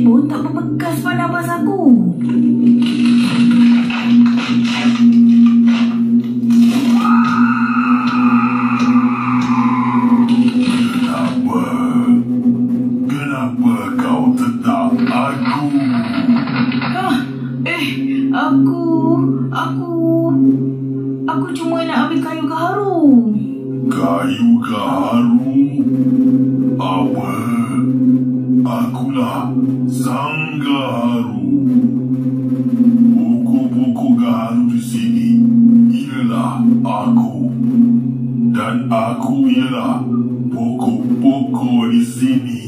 pun tak membekas pada nafas aku. Kenapa kau tetap aku? Aku cuma nak ambil kayu gaharu. Kayu gaharu? Apa? Akulah sang gaharu. Buku-buku gaharu di sini ialah aku. Dan aku ialah pokok-pokok di sini.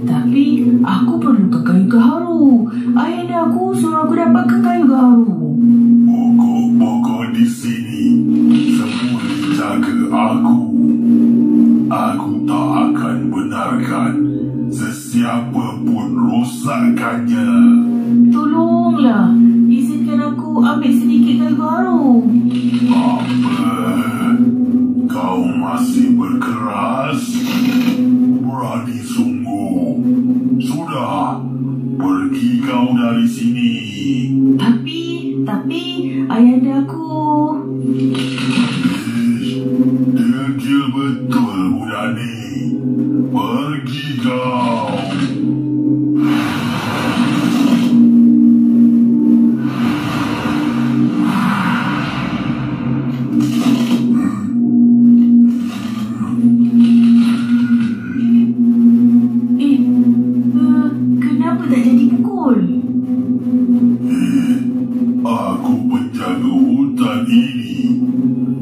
Tapi aku perlukan kayu gaharu. Ayahanda aku suruh aku dapatkan kayu gaharu. Pokok-pokok di sini semua dijaga aku. Aku tak akan benarkan sesiapa pun rosakkannya. Tolonglah, izinkan aku ambil sedikit kayu gaharu. Apa? Kau masih berkeras? Berani sungguh. Sudah, pergi kau dari sini. Tapi ayahanda aku. Degil betul budak ni. Pergi kau. Kenapa tak jadi pukul? Aku penjaga hutan ini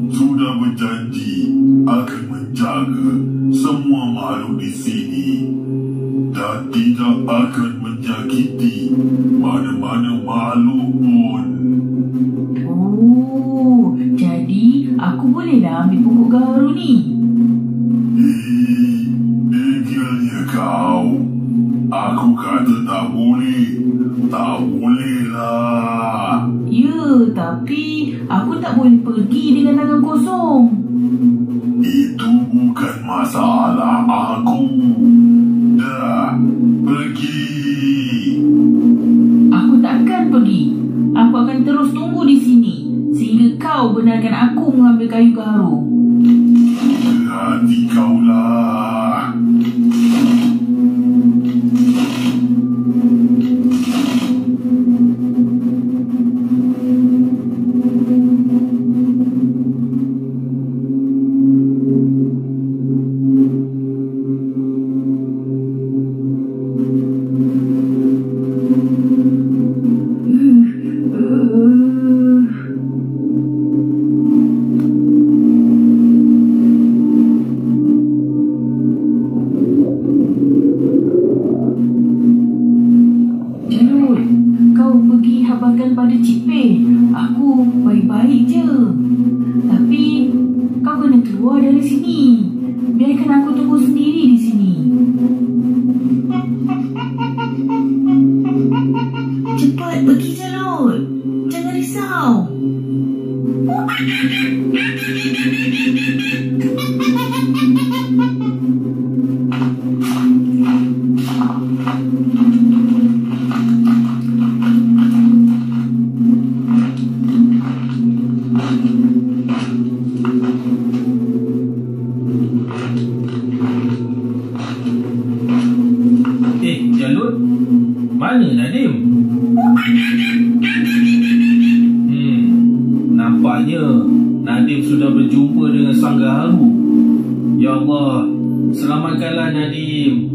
sudah berjanji akan menjaga semua makhluk di sini dan tidak akan menyakiti mana-mana makhluk pun. Oh, jadi aku bolehlah ambil pokok gaharu ni. Degilnya kau. Aku kata tak boleh. Tak bolehlah. Ya, tapi aku tak boleh pergi dengan tangan kosong. Itu bukan masalah aku. Dah, pergi. Aku takkan pergi. Aku akan terus tunggu di sini sehingga kau benarkan aku mengambil kayu gaharu. Hati kau lah. Pada Cik Pei, aku baik-baik je. Tapi kau kena keluar dari sini. Biarkan aku tunggu sendiri di sini. Cepat pergi je, Lot. Jangan risau. Jalut, mana Nadim? Nampaknya Nadim sudah berjumpa dengan sang gaharu. Ya Allah, selamatkanlah Nadim.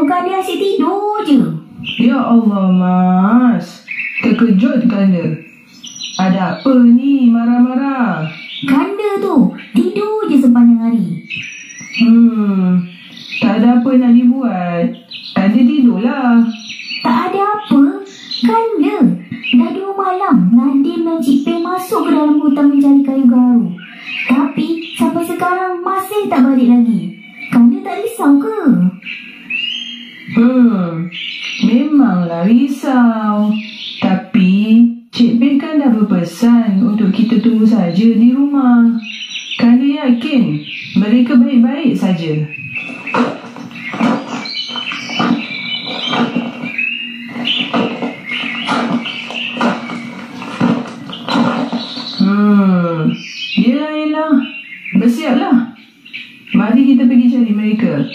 Kanda asyik tidur je. Ya Allah, Mas. Terkejut Kanda. Ada apa ni marah-marah? Kanda tu tidur je sepanjang hari. Tak ada apa nak dibuat. Tadi tidurlah. Tak ada apa. Kan dah 2 malam Nadim dan Cik Peng masuk ke dalam hutan mencari kayu garu. Tapi sampai sekarang masih tak balik lagi. Kanda tak risau ke? Memanglah risau. Tapi Cik Peng kan dah berpesan untuk kita tunggu saja di rumah. Kanda yakin mereka baik-baik saja. Yelah. Bersiaplah. Mari kita pergi cari mereka.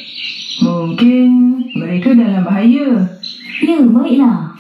Mungkin mereka dalam bahaya. Ya, baiklah.